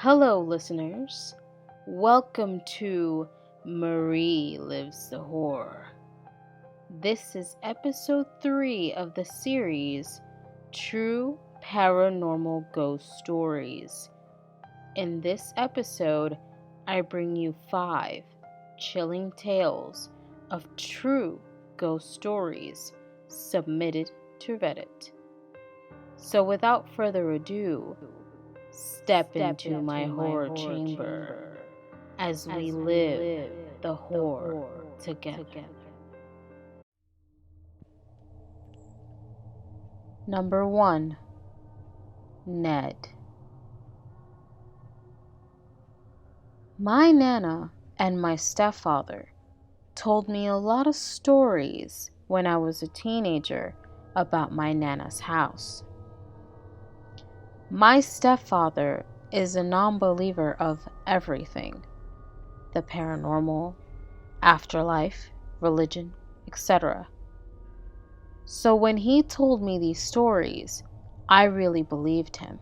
Hello, listeners. Welcome to Marie Lives the Horror. This is episode 3 of the series True Paranormal Ghost Stories. In this episode, I bring you 5 chilling tales of true ghost stories submitted to Reddit. So without further ado, step into my horror chamber as we live the horror together. Number 1. Ned. My Nana and my stepfather told me a lot of stories when I was a teenager about my Nana's house. My stepfather is a non-believer of everything: the paranormal, afterlife, religion, etc. So when he told me these stories, I really believed him.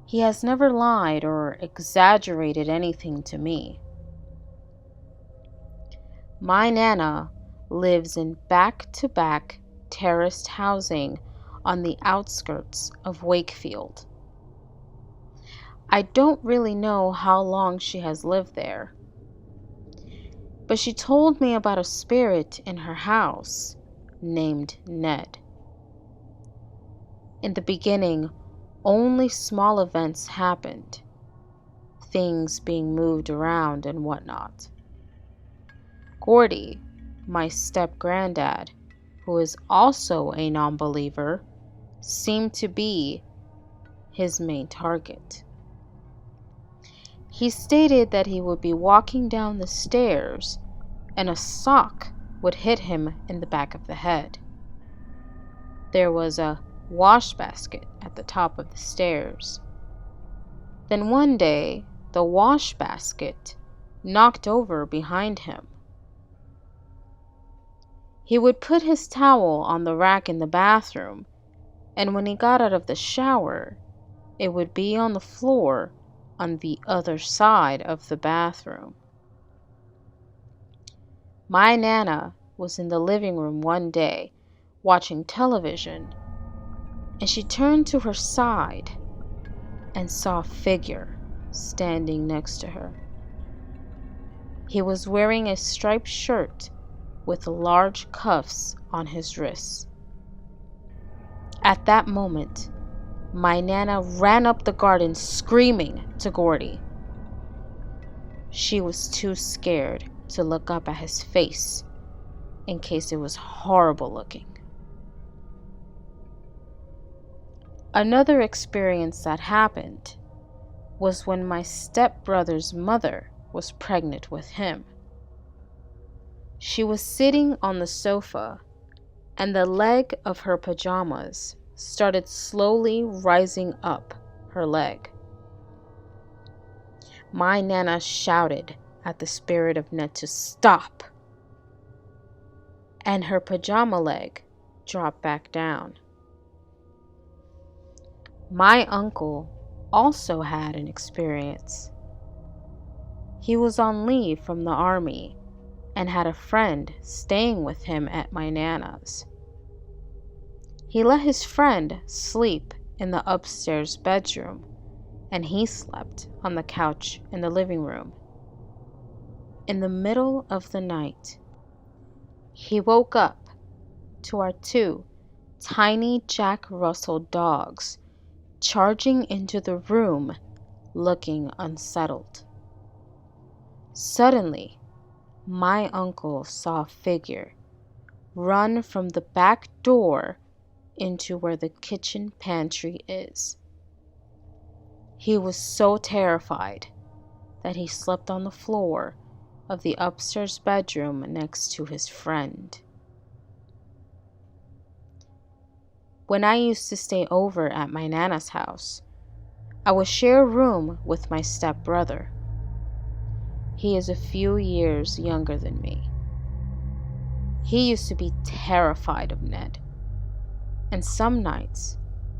He has never lied or exaggerated anything to me. My Nana lives in back-to-back terraced housing on the outskirts of Wakefield. I don't really know how long she has lived there, but she told me about a spirit in her house named Ned. In the beginning, only small events happened, things being moved around and whatnot. Gordy, my step-granddad, who is also a non-believer, seemed to be his main target. He stated that he would be walking down the stairs and a sock would hit him in the back of the head. There was a wash basket at the top of the stairs. Then one day, the wash basket knocked over behind him. He would put his towel on the rack in the bathroom, and when he got out of the shower, it would be on the floor on the other side of the bathroom. My Nana was in the living room one day watching television, and she turned to her side and saw a figure standing next to her. He was wearing a striped shirt with large cuffs on his wrists. At that moment, my Nana ran up the garden screaming to Gordy. She was too scared to look up at his face in case it was horrible looking. Another experience that happened was when my stepbrother's mother was pregnant with him. She was sitting on the sofa, and the leg of her pajamas started slowly rising up her leg. My Nana shouted at the spirit of Ned to stop, and her pajama leg dropped back down. My uncle also had an experience. He was on leave from the army and had a friend staying with him at my Nana's. He let his friend sleep in the upstairs bedroom, and he slept on the couch in the living room. In the middle of the night, he woke up to our 2 tiny Jack Russell dogs charging into the room, looking unsettled. Suddenly, my uncle saw a figure run from the back door into where the kitchen pantry is. He was so terrified that he slept on the floor of the upstairs bedroom next to his friend. When I used to stay over at my Nana's house, I would share a room with my stepbrother. He is a few years younger than me. He used to be terrified of Ned, and some nights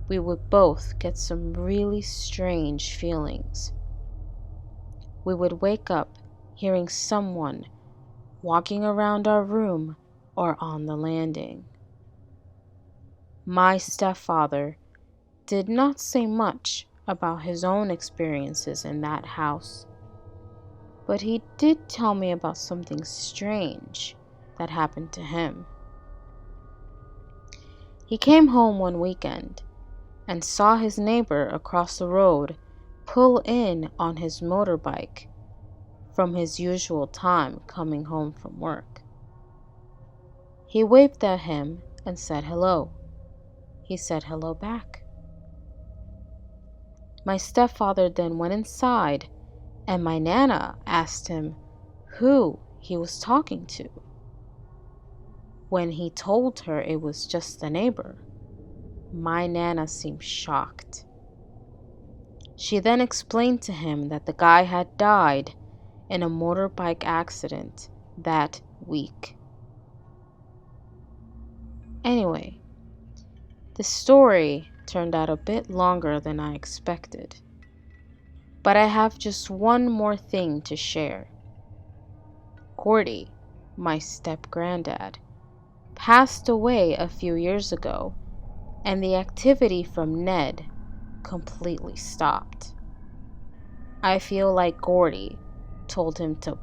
we would both get some really strange feelings. We would wake up hearing someone walking around our room or on the landing. My stepfather did not say much about his own experiences in that house, but he did tell me about something strange that happened to him. He came home one weekend and saw his neighbor across the road pull in on his motorbike from his usual time coming home from work. He waved at him and said hello. He said hello back. My stepfather then went inside, and my Nana asked him who he was talking to. When he told her it was just the neighbor, my Nana seemed shocked. She then explained to him that the guy had died in a motorbike accident that week. Anyway, the story turned out a bit longer than I expected, but I have just one more thing to share. Gordy, my step-granddad, passed away a few years ago, and the activity from Ned completely stopped. I feel like Gordy told him to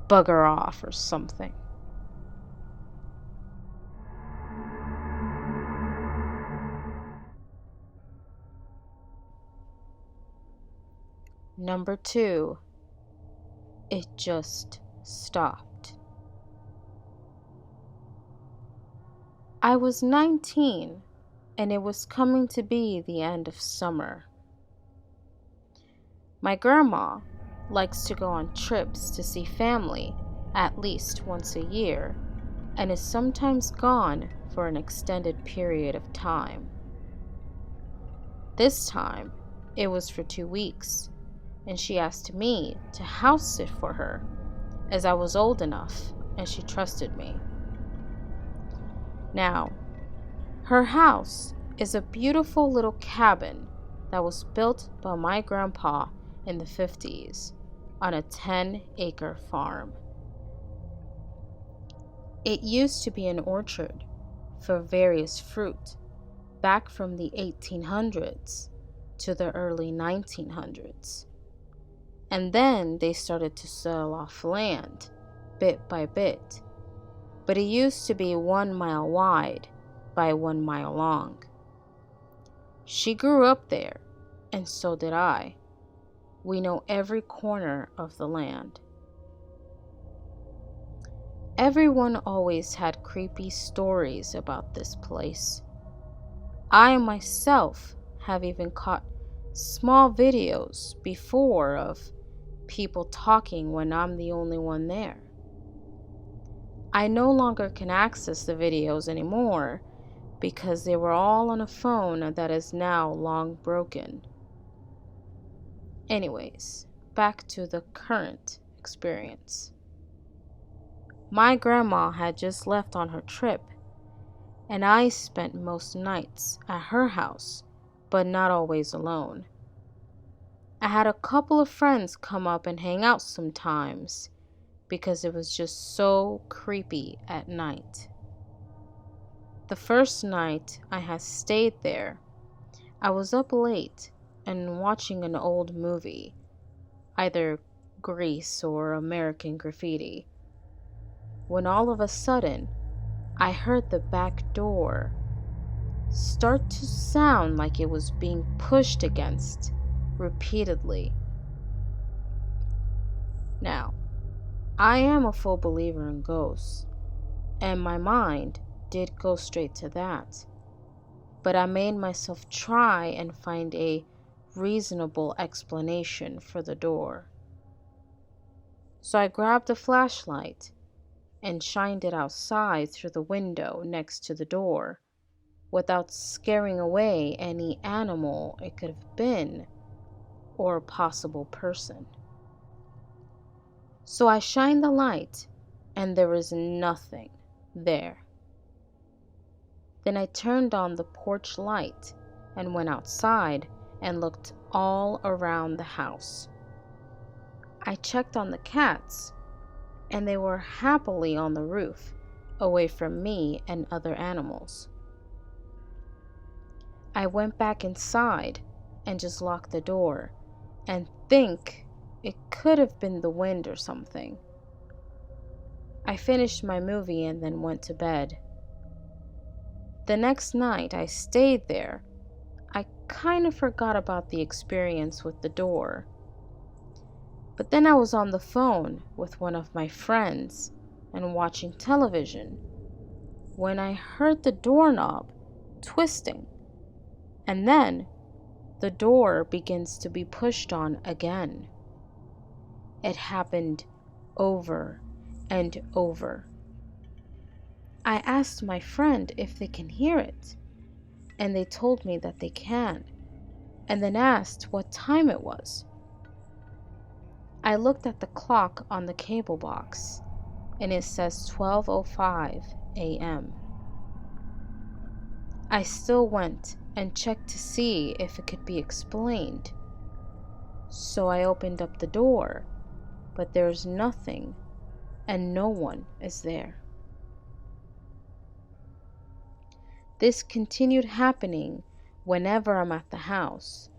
bugger off or something. Number 2, it just stopped. I was 19, and it was coming to be the end of summer. My grandma likes to go on trips to see family at least once a year, and is sometimes gone for an extended period of time. This time, it was for 2 weeks, and she asked me to house sit for her, as I was old enough and she trusted me. Now, her house is a beautiful little cabin that was built by my grandpa in the 50s on a 10-acre farm. It used to be an orchard for various fruit back from the 1800s to the early 1900s. And then they started to sell off land, bit by bit. But it used to be 1 mile wide by 1 mile long. She grew up there, and so did I. We know every corner of the land. Everyone always had creepy stories about this place. I myself have even caught small videos before of people talking when I'm the only one there. I no longer can access the videos anymore because they were all on a phone that is now long broken. Anyways, back to the current experience. My grandma had just left on her trip, and I spent most nights at her house, but not always alone. I had a couple of friends come up and hang out sometimes because it was just so creepy at night. The first night I had stayed there, I was up late and watching an old movie, either Grease or American Graffiti, when all of a sudden I heard the back door start to sound like it was being pushed against repeatedly. Now, I am a full believer in ghosts, and my mind did go straight to that. But I made myself try and find a reasonable explanation for the door. So I grabbed a flashlight and shined it outside through the window next to the door, without scaring away any animal it could have been, or a possible person. So I shined the light, and there was nothing there. Then I turned on the porch light and went outside and looked all around the house. I checked on the cats, and they were happily on the roof, away from me and other animals. I went back inside and just locked the door and think it could have been the wind or something. I finished my movie and then went to bed. The next night I stayed there. I kind of forgot about the experience with the door. But then I was on the phone with one of my friends and watching television when I heard the doorknob twisting, and then the door begins to be pushed on again. It happened over and over. I asked my friend if they can hear it, and they told me that they can, and then asked what time it was. I looked at the clock on the cable box, and it says 12:05 a.m. I still went and checked to see if it could be explained. So I opened up the door, but there's nothing, and no one is there. This continued happening whenever I'm at the house,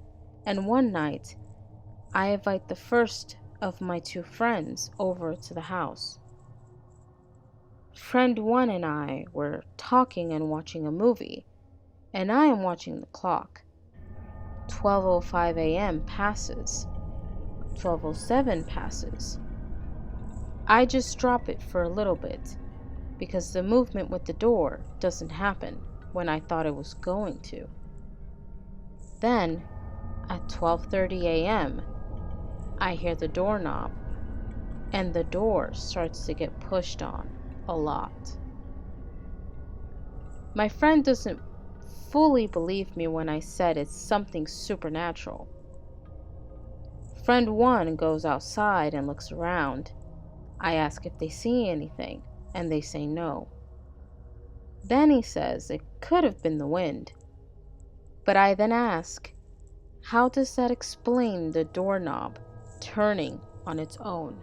and one night I invite the first of my two friends over to the house. Friend 1 and I were talking and watching a movie, and I am watching the clock. 12:05 a.m. passes. 12:07 passes. I just drop it for a little bit because the movement with the door doesn't happen when I thought it was going to. Then, at 12:30 a.m., I hear the doorknob, and the door starts to get pushed on a lot. My friend doesn't fully believe me when I said it's something supernatural. Friend 1 goes outside and looks around. I ask if they see anything, and they say no. Then he says it could have been the wind. But I then ask, how does that explain the doorknob turning on its own?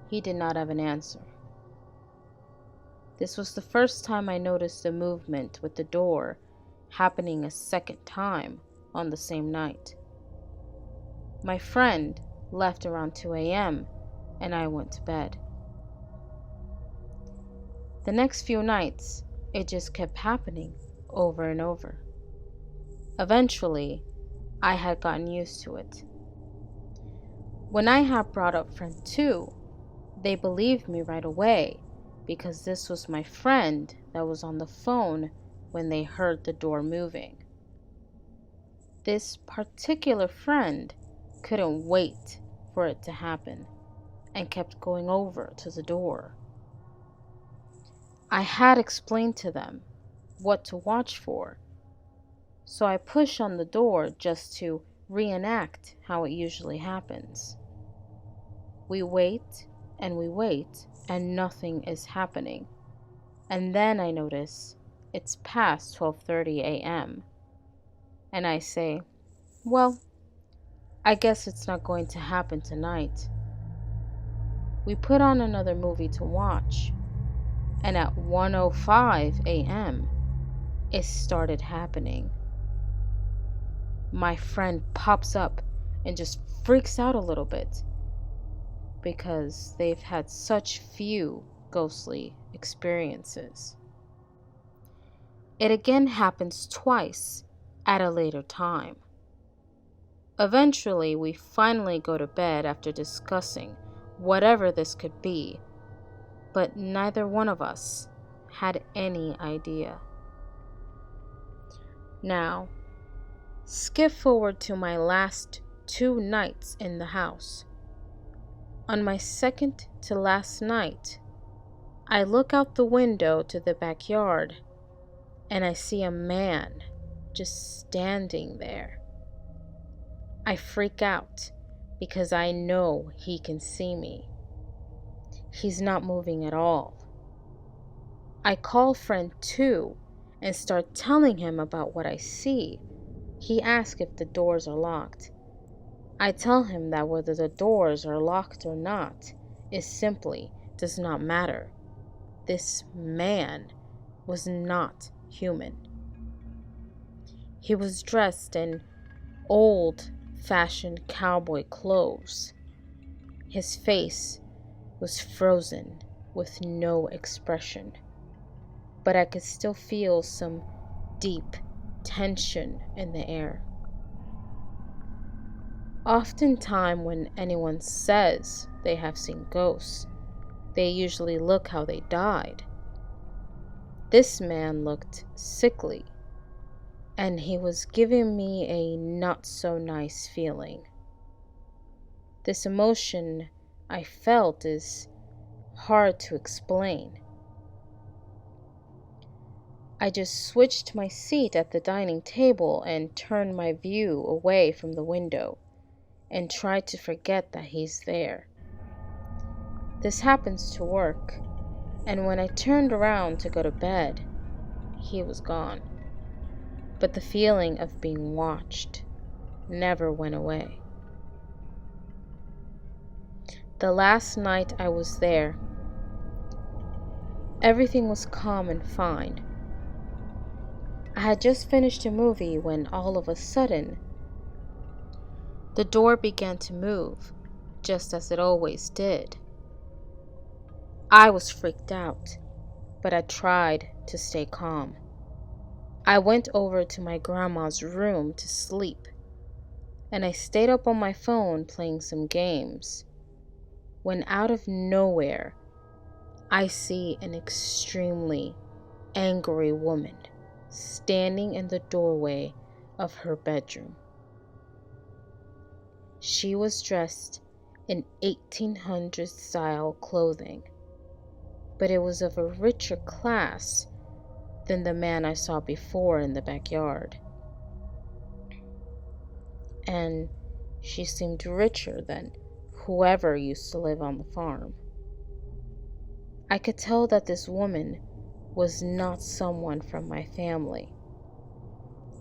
He did not have an answer. This was the first time I noticed the movement with the door happening a second time on the same night. My friend left around 2 a.m. and I went to bed. The next few nights, it just kept happening over and over. Eventually, I had gotten used to it. When I had brought up friend 2, they believed me right away because this was my friend that was on the phone when they heard the door moving. This particular friend couldn't wait for it to happen and kept going over to the door. I had explained to them what to watch for, so I push on the door just to reenact how it usually happens. We wait and nothing is happening. And then I notice it's past 12:30 a.m. and I say, well, I guess it's not going to happen tonight. We put on another movie to watch, and at 1:05 a.m. it started happening. My friend pops up and just freaks out a little bit because they've had such few ghostly experiences. It again happens twice at a later time. Eventually, we finally go to bed after discussing whatever this could be, but neither one of us had any idea. Now, skip forward to my last 2 nights in the house. On my second to last night, I look out the window to the backyard and I see a man just standing there. I freak out because I know he can see me. He's not moving at all. I call friend 2 and start telling him about what I see. He asks if the doors are locked. I tell him that whether the doors are locked or not, it simply does not matter. This man was not human. He was dressed in old-fashioned cowboy clothes. His face was frozen with no expression, but I could still feel some deep tension in the air. Oftentimes, when anyone says they have seen ghosts, they usually look how they died. This man looked sickly, and he was giving me a not so nice feeling. This emotion I felt is hard to explain. I just switched my seat at the dining table and turned my view away from the window and tried to forget that he's there. This happens to work, and when I turned around to go to bed, he was gone. But the feeling of being watched never went away. The last night I was there, everything was calm and fine. I had just finished a movie when all of a sudden, the door began to move, just as it always did. I was freaked out, but I tried to stay calm. I went over to my grandma's room to sleep, and I stayed up on my phone playing some games, when out of nowhere, I see an extremely angry woman standing in the doorway of her bedroom. She was dressed in 1800s style clothing, but it was of a richer class than the man I saw before in the backyard. And she seemed richer than whoever used to live on the farm. I could tell that this woman was not someone from my family.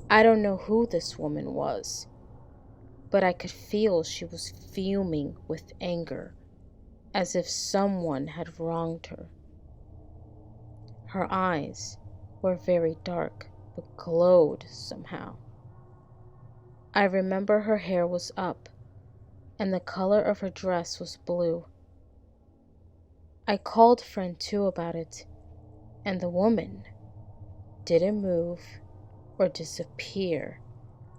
I don't know who this woman was, but I could feel she was fuming with anger, as if someone had wronged her. Her eyes were very dark, but glowed somehow. I remember her hair was up, and the color of her dress was blue. I called friend 2 about it, and the woman didn't move or disappear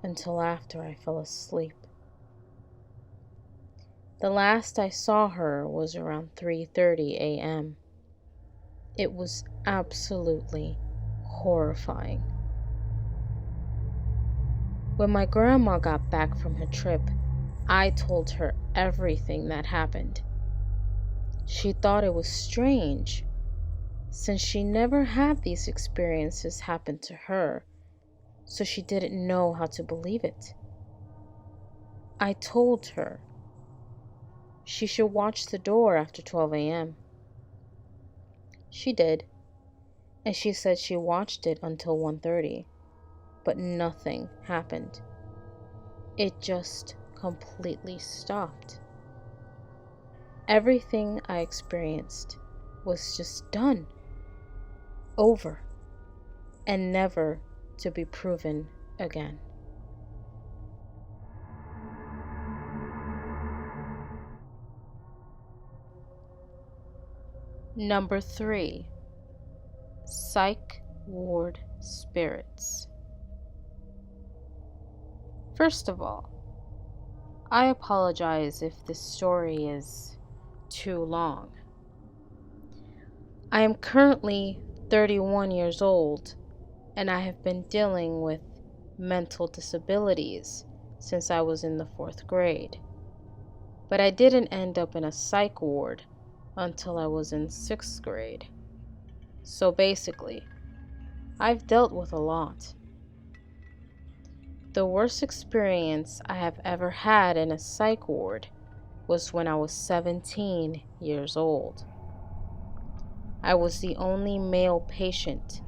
until after I fell asleep. The last I saw her was around 3:30 a.m. It was absolutely horrifying. When my grandma got back from her trip, I told her everything that happened. She thought it was strange, since she never had these experiences happen to her, so she didn't know how to believe it. I told her she should watch the door after 12 a.m. She did, and she said she watched it until 1:30, but nothing happened. It just completely stopped. Everything I experienced was just done, over, and never to be proven again. Number 3. PSYCH WARD SPIRITS. First of all, I apologize if this story is too long. I am currently 31 years old, and I have been dealing with mental disabilities since I was in the 4th grade. But I didn't end up in a psych ward until I was in 6th grade. So basically, I've dealt with a lot. The worst experience I have ever had in a psych ward was when I was 17 years old. I was the only male patient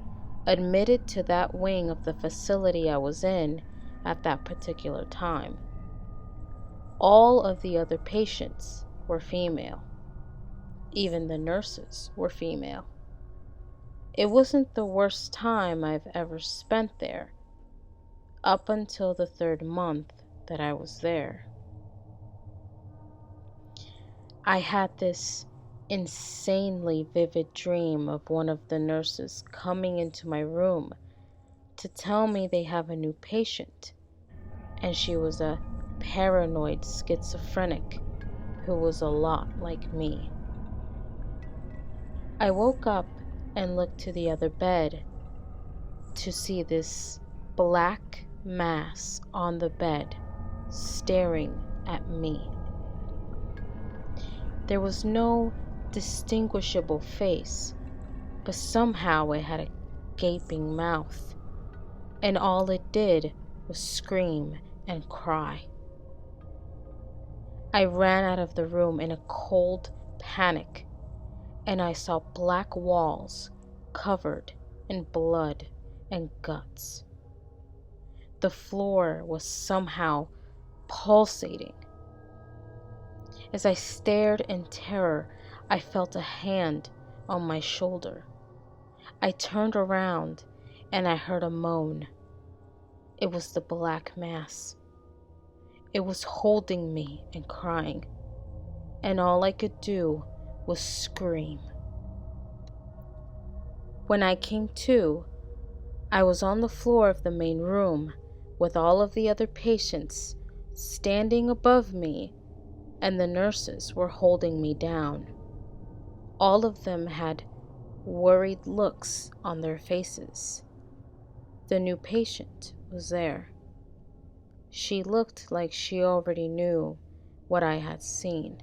admitted to that wing of the facility I was in at that particular time. All of the other patients were female. Even the nurses were female. It wasn't the worst time I've ever spent there, up until the 3rd month that I was there. I had this insanely vivid dream of one of the nurses coming into my room to tell me they have a new patient, and she was a paranoid schizophrenic who was a lot like me. I woke up and looked to the other bed to see this black mass on the bed staring at me. There was no distinguishable face, but somehow it had a gaping mouth, and all it did was scream and cry. I ran out of the room in a cold panic, and I saw black walls covered in blood and guts. The floor was somehow pulsating. As I stared in terror, I felt a hand on my shoulder. I turned around and I heard a moan. It was the black mass. It was holding me and crying, and all I could do was scream. When I came to, I was on the floor of the main room with all of the other patients standing above me, and the nurses were holding me down. All of them had worried looks on their faces. The new patient was there. She looked like she already knew what I had seen.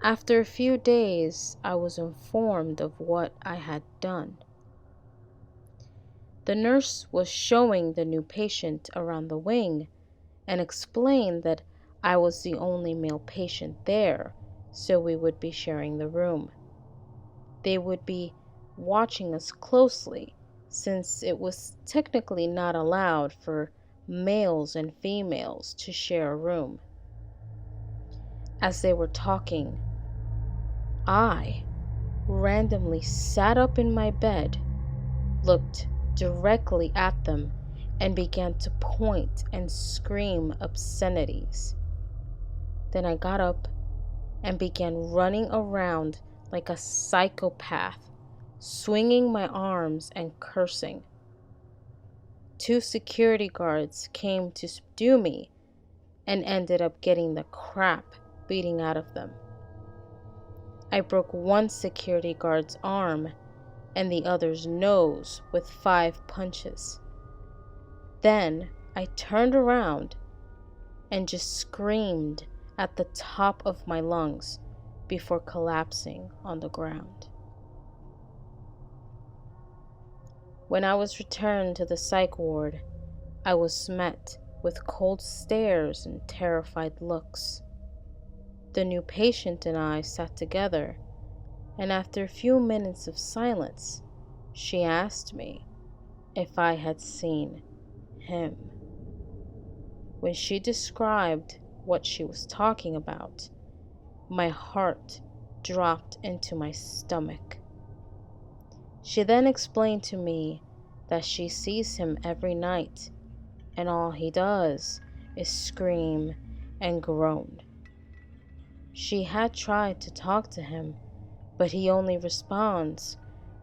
After a few days, I was informed of what I had done. The nurse was showing the new patient around the wing and explained that I was the only male patient there, so we would be sharing the room. They would be watching us closely, since it was technically not allowed for males and females to share a room. As they were talking, I randomly sat up in my bed, looked directly at them, and began to point and scream obscenities. Then I got up and began running around like a psychopath, swinging my arms and cursing. 2 security guards came to subdue me and ended up getting the crap beating out of them. I broke one security guard's arm and the other's nose with 5 punches. Then I turned around and just screamed at the top of my lungs before collapsing on the ground. When I was returned to the psych ward, I was met with cold stares and terrified looks. The new patient and I sat together, and after a few minutes of silence, she asked me if I had seen him. When she described what she was talking about, my heart dropped into my stomach. She then explained to me that she sees him every night, and all he does is scream and groan. She had tried to talk to him, but he only responds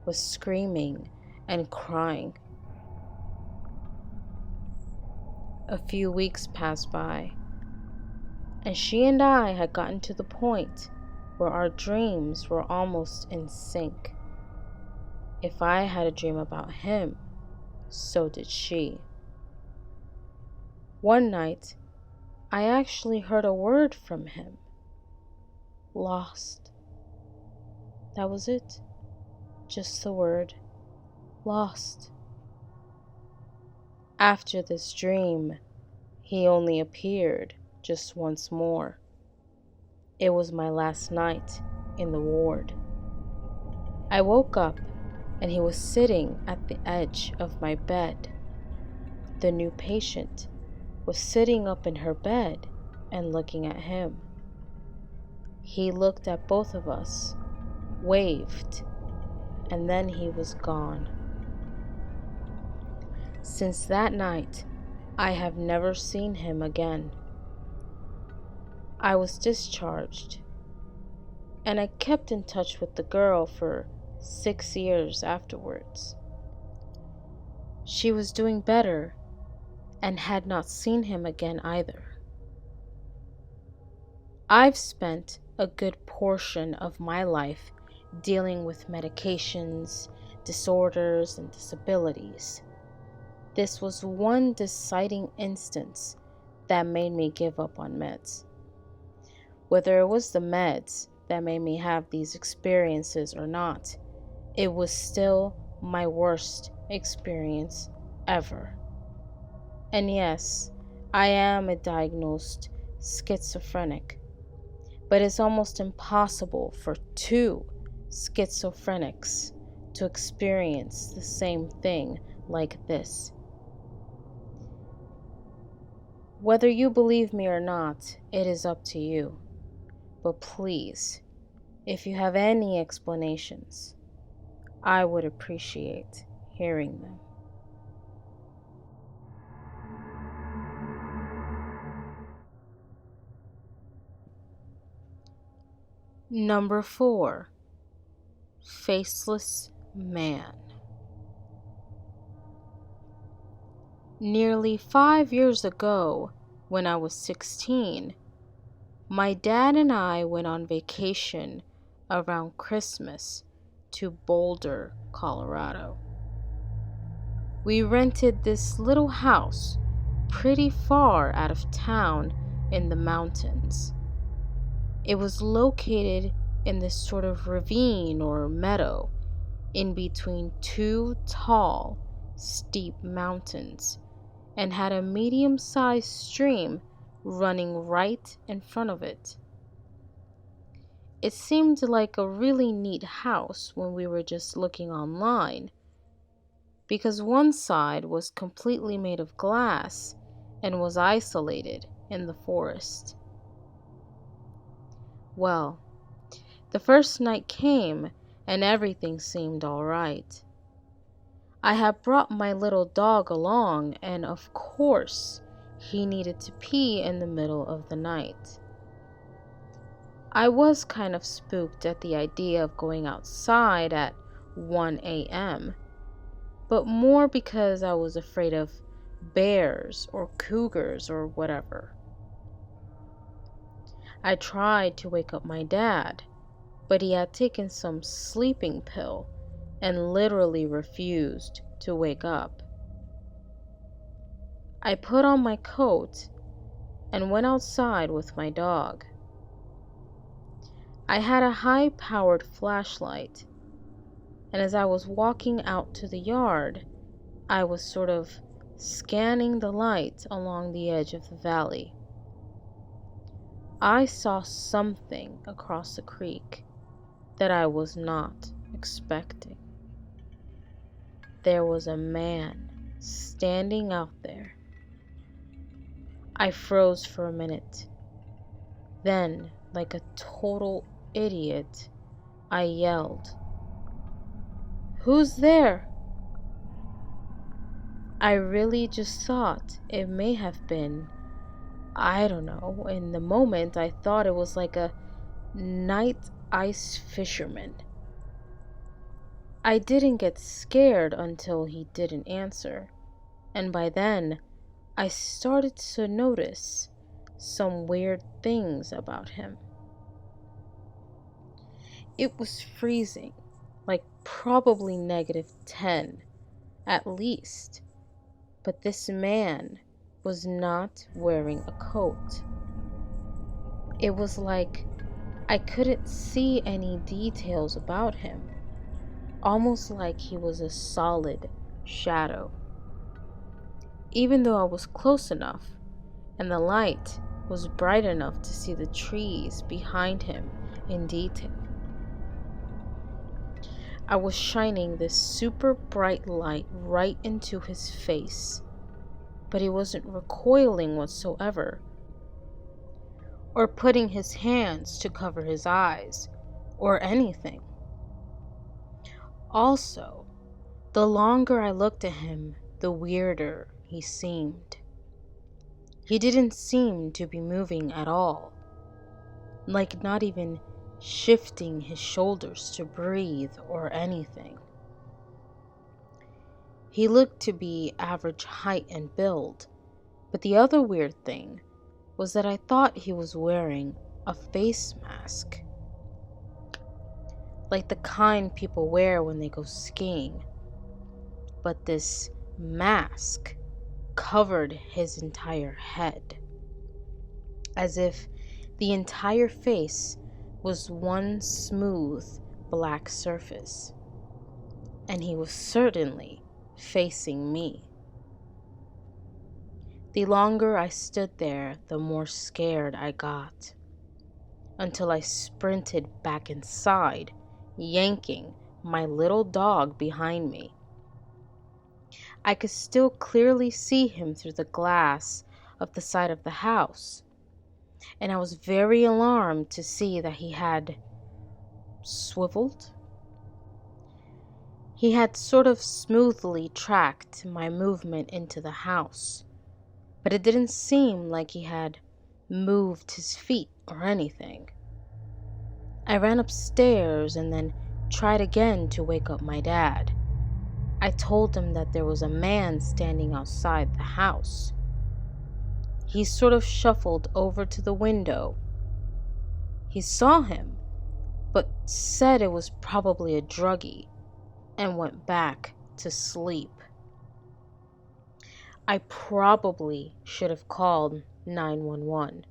with screaming and crying. A few weeks passed by, and she and I had gotten to the point where our dreams were almost in sync. If I had a dream about him, so did she. One night, I actually heard a word from him. Lost. That was it. Just the word, lost. After this dream, he only appeared just once more. It was my last night in the ward. I woke up and he was sitting at the edge of my bed. The new patient was sitting up in her bed and looking at him. He looked at both of us, waved, and then he was gone. Since that night, I have never seen him again. I was discharged, and I kept in touch with the girl for 6 years afterwards. She was doing better and had not seen him again either. I've spent a good portion of my life dealing with medications, disorders, and disabilities. This was one deciding instance that made me give up on meds. Whether it was the meds that made me have these experiences or not, it was still my worst experience ever. And yes, I am a diagnosed schizophrenic, but it's almost impossible for two schizophrenics to experience the same thing like this. Whether you believe me or not, it is up to you. But please, if you have any explanations, I would appreciate hearing them. Number 4, Faceless Man. Nearly 5 years ago, when I was 16, my dad and I went on vacation around Christmas to Boulder, Colorado. We rented this little house pretty far out of town in the mountains. It was located in this sort of ravine or meadow in between two tall, steep mountains, and had a medium-sized stream running right in front of it. It seemed like a really neat house when we were just looking online, because one side was completely made of glass and was isolated in the forest. Well, the first night came and everything seemed all right. I had brought my little dog along, and of course, he needed to pee in the middle of the night. I was kind of spooked at the idea of going outside at 1 a.m., but more because I was afraid of bears or cougars or whatever. I tried to wake up my dad, but he had taken some sleeping pill and literally refused to wake up. I put on my coat and went outside with my dog. I had a high-powered flashlight, and as I was walking out to the yard, I was sort of scanning the light along the edge of the valley. I saw something across the creek that I was not expecting. There was a man standing out there. I froze for a minute. Then, like a total idiot, I yelled, "Who's there?" I really just thought it may have been, I don't know, in the moment I thought it was like a night ice fisherman. I didn't get scared until he didn't answer, and by then I started to notice some weird things about him. It was freezing, like probably -10 at least, but this man was not wearing a coat. It was like I couldn't see any details about him, almost like he was a solid shadow. Even though I was close enough and the light was bright enough to see the trees behind him in detail. I was shining this super bright light right into his face, but he wasn't recoiling whatsoever, or putting his hands to cover his eyes, or anything. Also, the longer I looked at him, the weirder he seemed. He didn't seem to be moving at all, like not even shifting his shoulders to breathe or anything. He looked to be average height and build, but the other weird thing was that I thought he was wearing a face mask, like the kind people wear when they go skiing. But this mask covered his entire head, as if the entire face was one smooth black surface, and he was certainly facing me. The longer I stood there, the more scared I got, until I sprinted back inside, yanking my little dog behind me. I could still clearly see him through the glass of the side of the house, and I was very alarmed to see that he had swiveled. He had sort of smoothly tracked my movement into the house, but it didn't seem like he had moved his feet or anything. I ran upstairs and then tried again to wake up my dad. I told him that there was a man standing outside the house. He sort of shuffled over to the window. He saw him, but said it was probably a druggie, and went back to sleep. I probably should have called 911,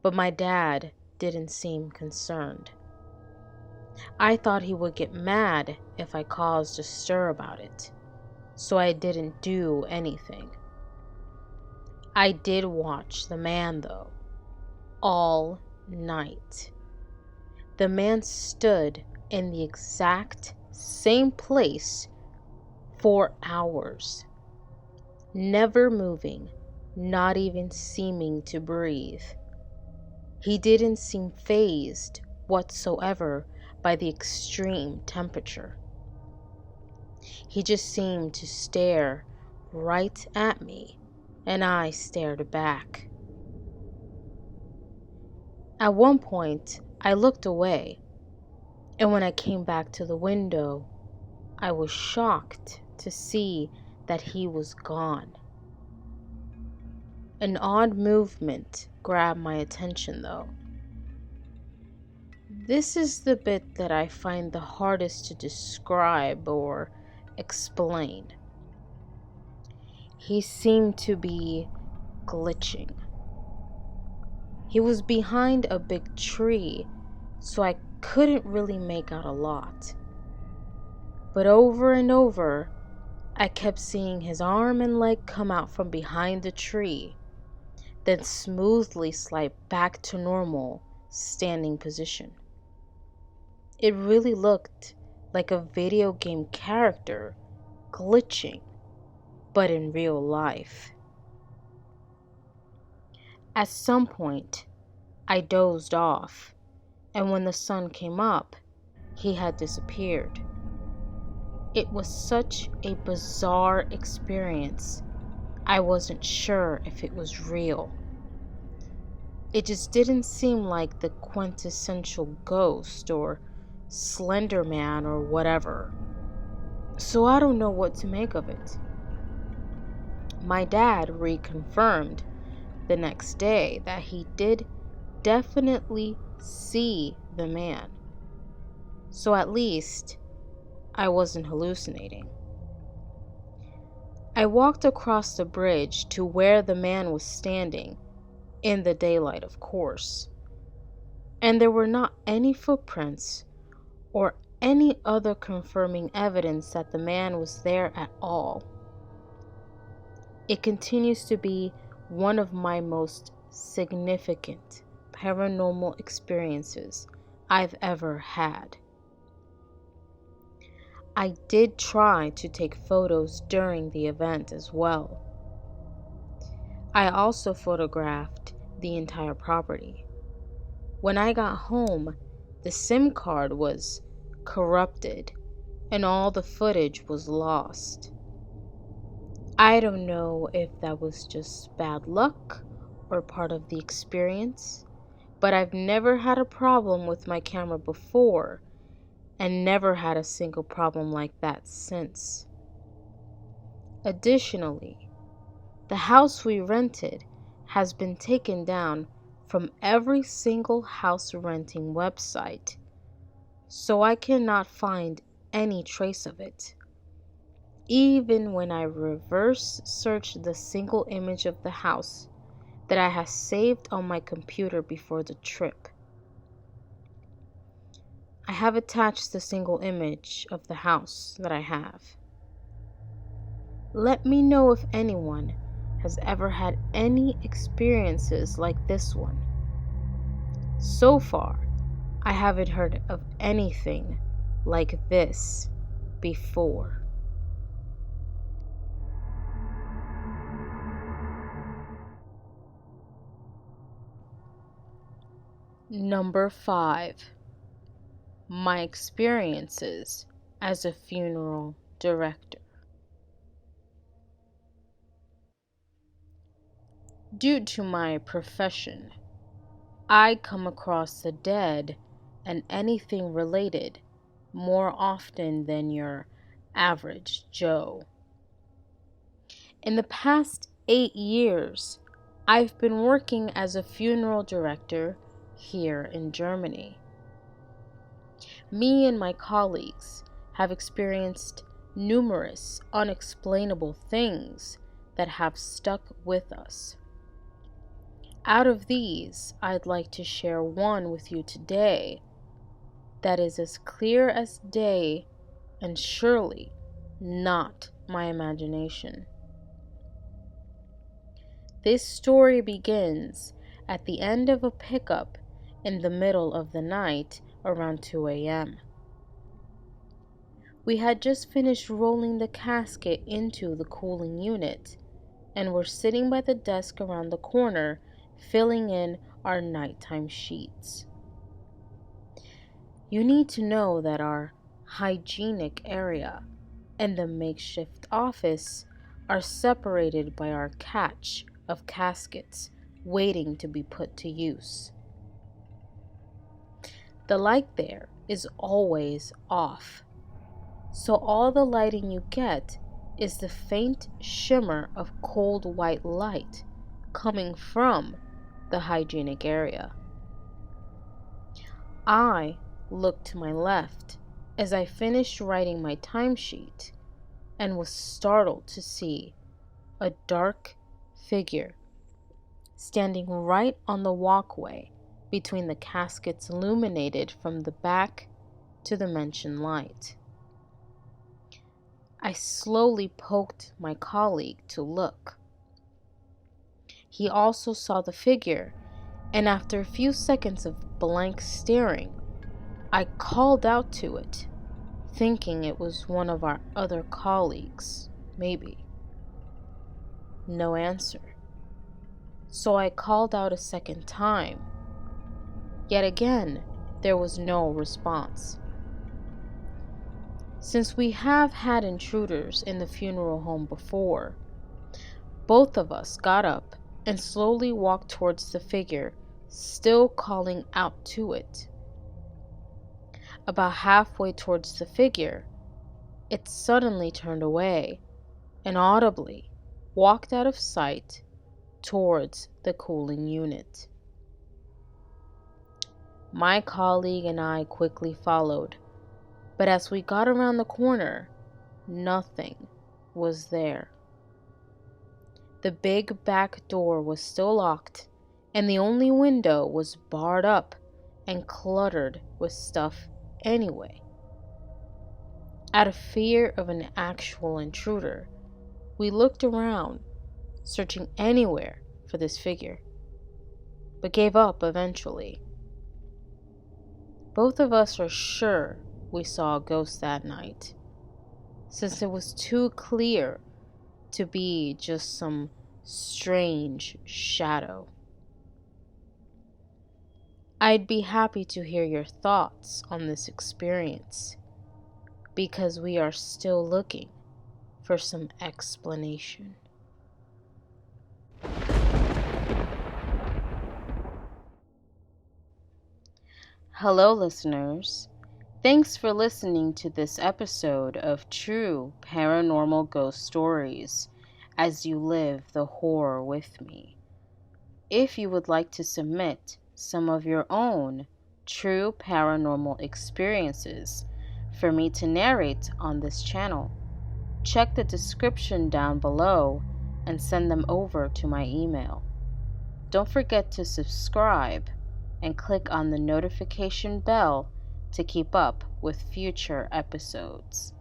but my dad didn't seem concerned. I thought he would get mad if I caused a stir about it, so I didn't do anything. I did watch the man, though, all night. The man stood in the exact same place for hours, never moving, not even seeming to breathe. He didn't seem fazed whatsoever by the extreme temperature. He just seemed to stare right at me, and I stared back. At one point, I looked away, and when I came back to the window, I was shocked to see that he was gone. An odd movement grabbed my attention, though. This is the bit that I find the hardest to describe or explain. He seemed to be glitching. He was behind a big tree, so I couldn't really make out a lot. But over and over, I kept seeing his arm and leg come out from behind the tree, then smoothly slide back to normal standing position. It really looked like a video game character glitching, but in real life. At some point, I dozed off, and when the sun came up, he had disappeared. It was such a bizarre experience, I wasn't sure if it was real. It just didn't seem like the quintessential ghost or Slender Man or whatever. So I don't know what to make of it. My dad reconfirmed the next day that he did definitely see the man. So at least I wasn't hallucinating. I walked across the bridge to where the man was standing, in the daylight, of course, and there were not any footprints or any other confirming evidence that the man was there at all. It continues to be one of my most significant paranormal experiences I've ever had. I did try to take photos during the event as well. I also photographed the entire property. When I got home, the SIM card was corrupted and all the footage was lost. I don't know if that was just bad luck or part of the experience, but I've never had a problem with my camera before and never had a single problem like that since. Additionally, the house we rented has been taken down from every single house renting website, so I cannot find any trace of it. Even when I reverse search the single image of the house that I had saved on my computer before the trip. I have attached the single image of the house that I have. Let me know if anyone has ever had any experiences like this one. So far, I haven't heard of anything like this before. Number 5. My experiences as a funeral director. Due to my profession, I come across the dead and anything related more often than your average Joe. In the past 8 years, I've been working as a funeral director here in Germany. Me and my colleagues have experienced numerous unexplainable things that have stuck with us. Out of these, I'd like to share one with you today that is as clear as day and surely not my imagination. This story begins at the end of a pickup in the middle of the night around 2 a.m. We had just finished rolling the casket into the cooling unit and were sitting by the desk around the corner filling in our nighttime sheets. You need to know that our hygienic area and the makeshift office are separated by our catch of caskets waiting to be put to use. The light there is always off, so all the lighting you get is the faint shimmer of cold white light coming from the hygienic area. I looked to my left as I finished writing my timesheet and was startled to see a dark figure standing right on the walkway between the caskets illuminated from the back to the mentioned light. I slowly poked my colleague to look. He also saw the figure, and after a few seconds of blank staring, I called out to it, thinking it was one of our other colleagues, maybe. No answer. So I called out a second time. Yet again, there was no response. Since we have had intruders in the funeral home before, both of us got up and slowly walked towards the figure, still calling out to it. About halfway towards the figure, it suddenly turned away and audibly walked out of sight towards the cooling unit. My colleague and I quickly followed, but as we got around the corner, nothing was there. The big back door was still locked, and the only window was barred up and cluttered with stuff anyway. Out of fear of an actual intruder, we looked around, searching anywhere for this figure, but gave up eventually. Both of us are sure we saw a ghost that night, since it was too clear to be just some strange shadow. I'd be happy to hear your thoughts on this experience, because we are still looking for some explanation. Hello, listeners. Thanks for listening to this episode of True Paranormal Ghost Stories as you live the horror with me. If you would like to submit some of your own true paranormal experiences for me to narrate on this channel, check the description down below and send them over to my email. Don't forget to subscribe and click on the notification bell to keep up with future episodes.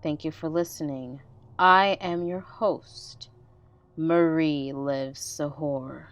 Thank you for listening. I am your host, Marie Lives the Horror.